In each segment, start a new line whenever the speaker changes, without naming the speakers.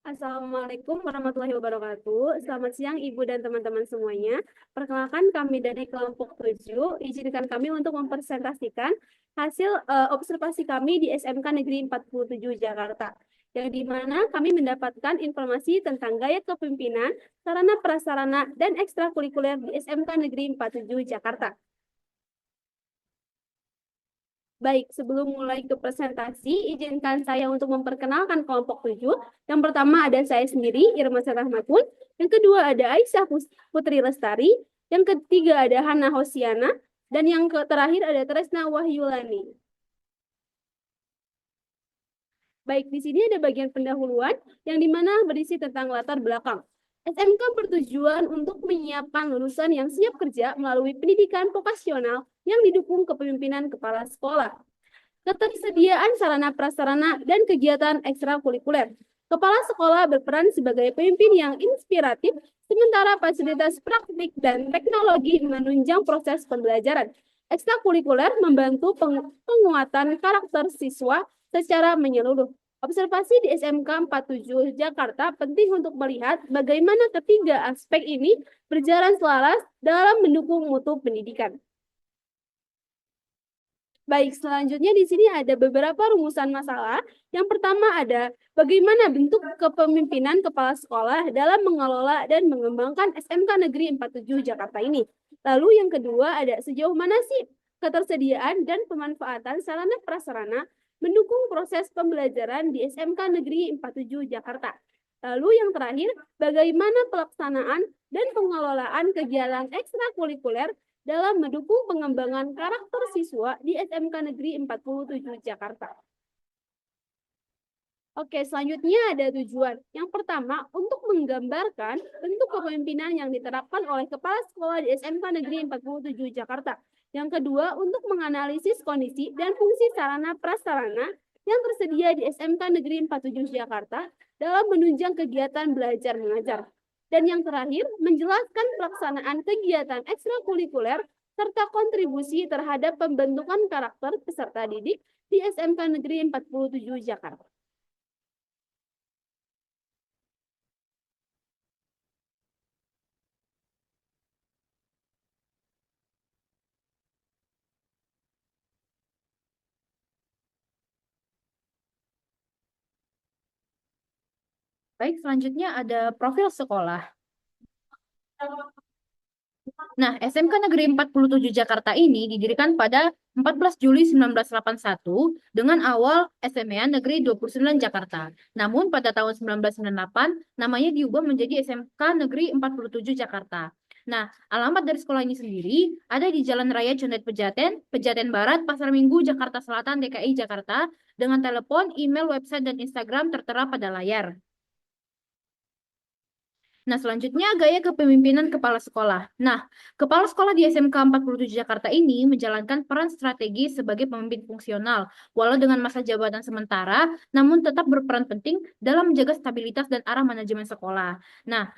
Assalamualaikum warahmatullahi wabarakatuh. Selamat siang Ibu dan teman-teman semuanya. Perkenalkan kami dari kelompok 7. Izinkan kami untuk mempresentasikan hasil observasi kami di SMK Negeri 47 Jakarta. Yang di mana kami mendapatkan informasi tentang gaya kepemimpinan, sarana prasarana, dan ekstrakurikuler di SMK Negeri 47 Jakarta. Baik, sebelum mulai ke presentasi, izinkan saya untuk memperkenalkan kelompok 7. Yang pertama ada saya sendiri, Irma Rahmatun. Yang kedua ada Aisyah Putri Lestari. Yang ketiga ada Hana Hosiana. Dan yang terakhir ada Tresna Wahyulani. Baik, di sini ada bagian pendahuluan yang dimana berisi tentang latar belakang. SMK bertujuan untuk menyiapkan lulusan yang siap kerja melalui pendidikan vokasional yang didukung kepemimpinan kepala sekolah, ketersediaan sarana prasarana, dan kegiatan ekstrakurikuler. Kepala sekolah berperan sebagai pemimpin yang inspiratif, sementara fasilitas praktik dan teknologi menunjang proses pembelajaran. Ekstrakurikuler membantu penguatan karakter siswa secara menyeluruh. Observasi di SMK 47 Jakarta penting untuk melihat bagaimana ketiga aspek ini berjalan selaras dalam mendukung mutu pendidikan. Baik, selanjutnya di sini ada beberapa rumusan masalah. Yang pertama ada bagaimana bentuk kepemimpinan kepala sekolah dalam mengelola dan mengembangkan SMK Negeri 47 Jakarta ini. Lalu yang kedua ada sejauh mana sih ketersediaan dan pemanfaatan sarana prasarana mendukung proses pembelajaran di SMK Negeri 47 Jakarta. Lalu yang terakhir, bagaimana pelaksanaan dan pengelolaan kegiatan ekstrakurikuler dalam mendukung pengembangan karakter siswa di SMK Negeri 47 Jakarta. Oke, selanjutnya ada tujuan. Yang pertama, untuk menggambarkan bentuk kepemimpinan yang diterapkan oleh kepala sekolah di SMK Negeri 47 Jakarta. Yang kedua, untuk menganalisis kondisi dan fungsi sarana prasarana yang tersedia di SMK Negeri 47 Jakarta dalam menunjang kegiatan belajar mengajar. Dan yang terakhir, menjelaskan pelaksanaan kegiatan ekstrakurikuler serta kontribusi terhadap pembentukan karakter peserta didik di SMK Negeri 47 Jakarta.
Baik, selanjutnya ada profil sekolah. Nah, SMK Negeri 47 Jakarta ini didirikan pada 14 Juli 1981 dengan awal SMA Negeri 29 Jakarta. Namun pada tahun 1998 namanya diubah menjadi SMK Negeri 47 Jakarta. Nah, alamat dari sekolah ini sendiri ada di Jalan Raya Condet Pejaten, Pejaten Barat, Pasar Minggu, Jakarta Selatan, DKI Jakarta, dengan telepon, email, website, dan Instagram tertera pada layar. Nah, selanjutnya gaya kepemimpinan kepala sekolah. Nah, kepala sekolah di SMK 47 Jakarta ini menjalankan peran strategis sebagai pemimpin fungsional, walau dengan masa jabatan sementara, namun tetap berperan penting dalam menjaga stabilitas dan arah manajemen sekolah. Nah,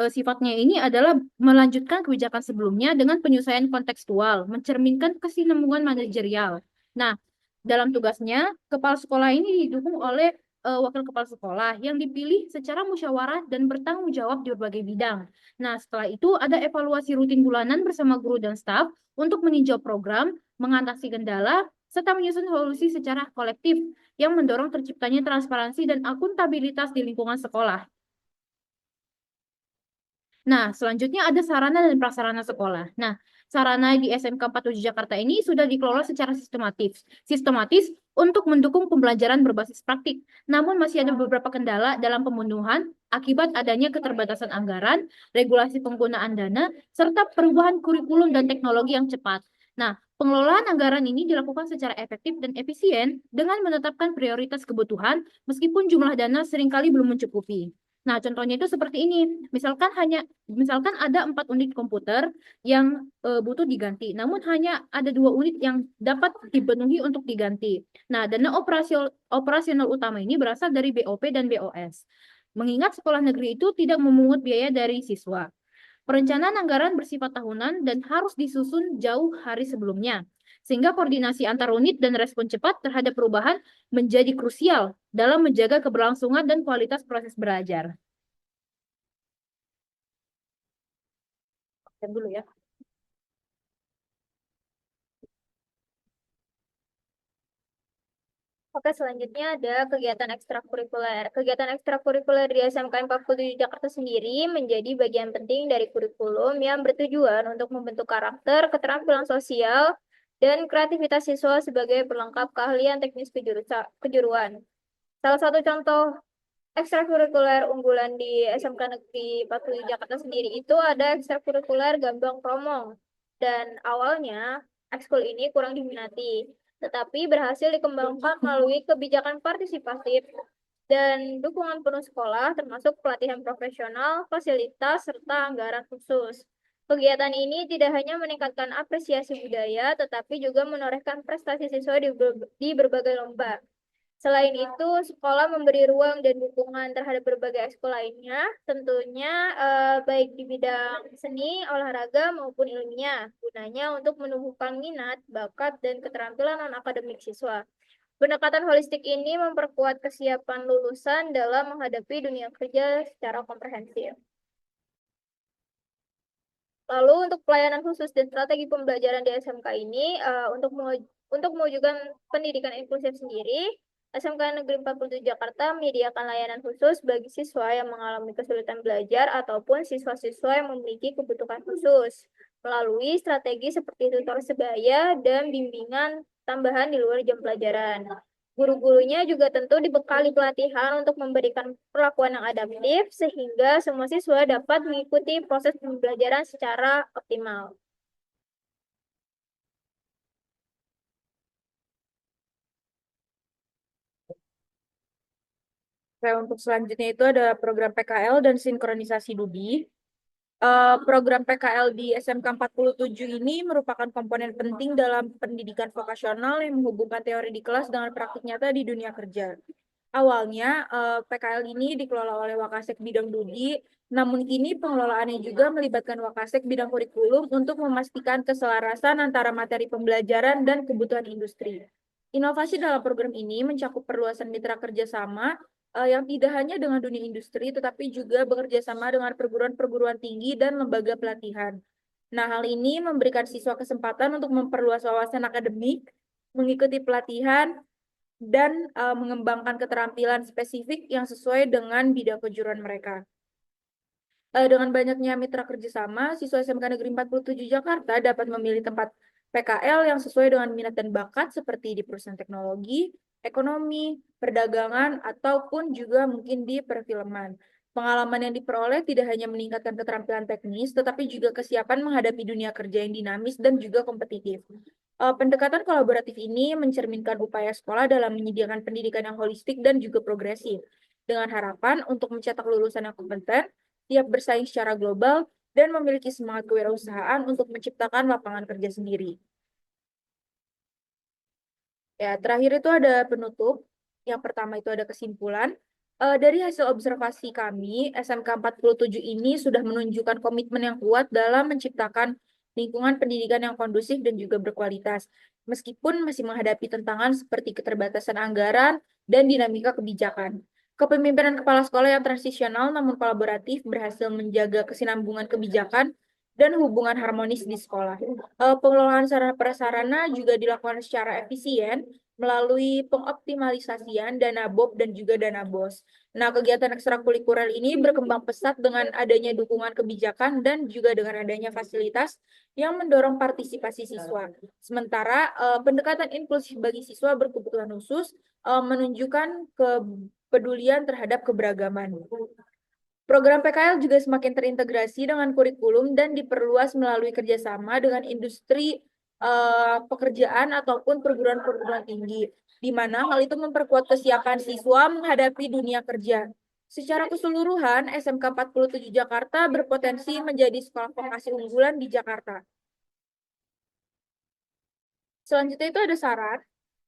sifatnya ini adalah melanjutkan kebijakan sebelumnya dengan penyesuaian kontekstual, mencerminkan kesinambungan manajerial. Nah, dalam tugasnya, kepala sekolah ini didukung oleh wakil kepala sekolah yang dipilih secara musyawarah dan bertanggung jawab di berbagai bidang. Nah, setelah itu ada evaluasi rutin bulanan bersama guru dan staf untuk meninjau program, mengatasi kendala, serta menyusun solusi secara kolektif yang mendorong terciptanya transparansi dan akuntabilitas di lingkungan sekolah. Nah, selanjutnya ada sarana dan prasarana sekolah. Nah, sarana di SMK 47 Jakarta ini sudah dikelola secara sistematis untuk mendukung pembelajaran berbasis praktik. Namun masih ada beberapa kendala dalam pemenuhan akibat adanya keterbatasan anggaran, regulasi penggunaan dana, serta perubahan kurikulum dan teknologi yang cepat. Nah, pengelolaan anggaran ini dilakukan secara efektif dan efisien dengan menetapkan prioritas kebutuhan meskipun jumlah dana seringkali belum mencukupi. Nah, contohnya itu seperti ini. Misalkan ada 4 unit komputer yang butuh diganti, namun hanya ada 2 unit yang dapat dipenuhi untuk diganti. Nah, dana operasional utama ini berasal dari BOP dan BOS. Mengingat sekolah negeri itu tidak memungut biaya dari siswa. Perencanaan anggaran bersifat tahunan dan harus disusun jauh hari sebelumnya, sehingga koordinasi antar unit dan respon cepat terhadap perubahan menjadi krusial dalam menjaga keberlangsungan dan kualitas proses belajar. Lihat dulu ya.
Oke, selanjutnya ada kegiatan ekstrakurikuler. Kegiatan ekstrakurikuler di SMK 47 Jakarta sendiri menjadi bagian penting dari kurikulum yang bertujuan untuk membentuk karakter, keterampilan sosial, dan kreativitas siswa sebagai pelengkap keahlian teknis kejuruan. Salah satu contoh ekstrakurikuler unggulan di SMK Negeri 47 Jakarta sendiri itu ada ekstrakurikuler Gambang Kromong. Dan awalnya ekskul ini kurang diminati, tetapi berhasil dikembangkan melalui kebijakan partisipatif dan dukungan penuh sekolah, termasuk pelatihan profesional, fasilitas, serta anggaran khusus. Kegiatan ini tidak hanya meningkatkan apresiasi budaya, tetapi juga menorehkan prestasi siswa di berbagai lomba. Selain itu, sekolah memberi ruang dan dukungan terhadap berbagai ekskul lainnya, tentunya baik di bidang seni, olahraga, maupun ilmiah, gunanya untuk menumbuhkan minat, bakat, dan keterampilan non-akademik siswa. Pendekatan holistik ini memperkuat kesiapan lulusan dalam menghadapi dunia kerja secara komprehensif. Lalu untuk pelayanan khusus dan strategi pembelajaran di SMK ini, untuk mewujudkan pendidikan inklusif sendiri, SMK Negeri 47 Jakarta menyediakan layanan khusus bagi siswa yang mengalami kesulitan belajar ataupun siswa-siswa yang memiliki kebutuhan khusus, melalui strategi seperti tutor sebaya dan bimbingan tambahan di luar jam pelajaran. Guru-gurunya juga tentu dibekali pelatihan untuk memberikan perlakuan yang adaptif sehingga semua siswa dapat mengikuti proses pembelajaran secara optimal.
Oke, untuk selanjutnya itu ada program PKL dan sinkronisasi DUDI. Program PKL di SMK 47 ini merupakan komponen penting dalam pendidikan vokasional yang menghubungkan teori di kelas dengan praktik nyata di dunia kerja. Awalnya, PKL ini dikelola oleh Wakasek bidang DUDI, namun kini pengelolaannya juga melibatkan Wakasek bidang kurikulum untuk memastikan keselarasan antara materi pembelajaran dan kebutuhan industri. Inovasi dalam program ini mencakup perluasan mitra kerjasama yang tidak hanya dengan dunia industri, tetapi juga bekerja sama dengan perguruan-perguruan tinggi dan lembaga pelatihan. Nah, hal ini memberikan siswa kesempatan untuk memperluas wawasan akademik, mengikuti pelatihan, dan mengembangkan keterampilan spesifik yang sesuai dengan bidang kejuruan mereka. Dengan banyaknya mitra kerjasama, siswa SMK Negeri 47 Jakarta dapat memilih tempat PKL yang sesuai dengan minat dan bakat seperti di perusahaan teknologi, ekonomi, perdagangan, ataupun juga mungkin di perfilman. Pengalaman yang diperoleh tidak hanya meningkatkan keterampilan teknis, tetapi juga kesiapan menghadapi dunia kerja yang dinamis dan juga kompetitif. Pendekatan kolaboratif ini mencerminkan upaya sekolah dalam menyediakan pendidikan yang holistik dan juga progresif, dengan harapan untuk mencetak lulusan yang kompeten, siap bersaing secara global, dan memiliki semangat kewirausahaan untuk menciptakan lapangan kerja sendiri. Ya, terakhir itu ada penutup. Yang pertama itu ada kesimpulan. Dari hasil observasi kami, SMK 47 ini sudah menunjukkan komitmen yang kuat dalam menciptakan lingkungan pendidikan yang kondusif dan juga berkualitas. Meskipun masih menghadapi tantangan seperti keterbatasan anggaran dan dinamika kebijakan. Kepemimpinan kepala sekolah yang transisional namun kolaboratif berhasil menjaga kesinambungan kebijakan dan hubungan harmonis di sekolah. Pengelolaan sarana prasarana juga dilakukan secara efisien melalui pengoptimalisasian dana BOP dan juga dana BOS. Nah, kegiatan ekstrakurikuler ini berkembang pesat dengan adanya dukungan kebijakan dan juga dengan adanya fasilitas yang mendorong partisipasi siswa. Sementara pendekatan inklusif bagi siswa berkebutuhan khusus menunjukkan kepedulian terhadap keberagaman. Program PKL juga semakin terintegrasi dengan kurikulum dan diperluas melalui kerjasama dengan industri pekerjaan ataupun perguruan-perguruan tinggi, di mana hal itu memperkuat kesiapan siswa menghadapi dunia kerja. Secara keseluruhan, SMK 47 Jakarta berpotensi menjadi sekolah vokasi unggulan di Jakarta. Selanjutnya itu ada saran.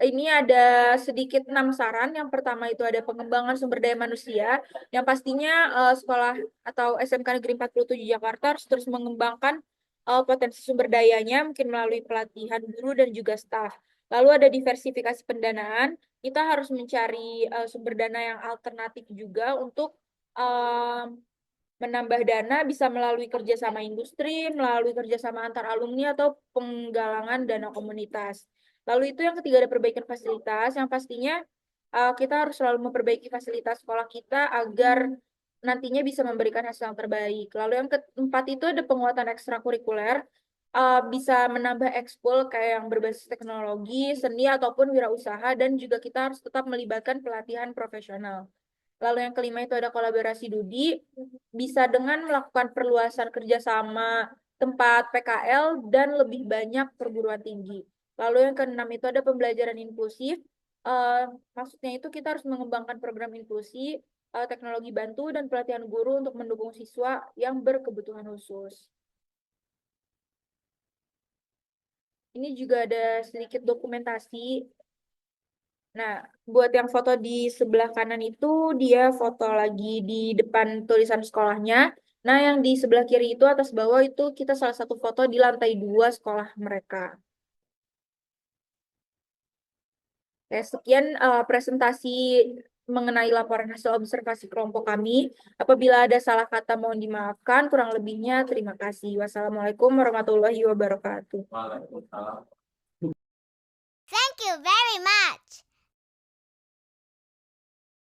Ini ada sedikit 6 saran. Yang pertama itu ada pengembangan sumber daya manusia. Yang pastinya sekolah atau SMK Negeri 47 Jakarta harus terus mengembangkan potensi sumber dayanya, mungkin melalui pelatihan guru dan juga staf. Lalu ada diversifikasi pendanaan. kita harus mencari sumber dana yang alternatif juga untuk menambah dana bisa melalui kerjasama industri, melalui kerjasama antar alumni atau penggalangan dana komunitas. Lalu itu yang ketiga ada perbaikan fasilitas, yang pastinya kita harus selalu memperbaiki fasilitas sekolah kita agar nantinya bisa memberikan hasil yang terbaik. Lalu yang keempat itu ada penguatan ekstrakurikuler, bisa menambah ekskul kayak yang berbasis teknologi, seni ataupun wirausaha, dan juga kita harus tetap melibatkan pelatihan profesional. Lalu yang kelima itu ada kolaborasi Dudi, bisa dengan melakukan perluasan kerjasama tempat PKL dan lebih banyak perguruan tinggi. Lalu yang keenam itu ada pembelajaran inklusif, maksudnya itu kita harus mengembangkan program inklusi, teknologi bantu, dan pelatihan guru untuk mendukung siswa yang berkebutuhan khusus. Ini juga ada sedikit dokumentasi. Nah, buat yang foto di sebelah kanan itu dia foto lagi di depan tulisan sekolahnya. Nah, yang di sebelah kiri itu atas bawah itu kita salah satu foto di lantai 2 sekolah mereka. Oke, sekian presentasi mengenai laporan hasil observasi kelompok kami. Apabila ada salah kata mohon dimaafkan, kurang lebihnya terima kasih. Wassalamualaikum warahmatullahi wabarakatuh.
Thank you very much.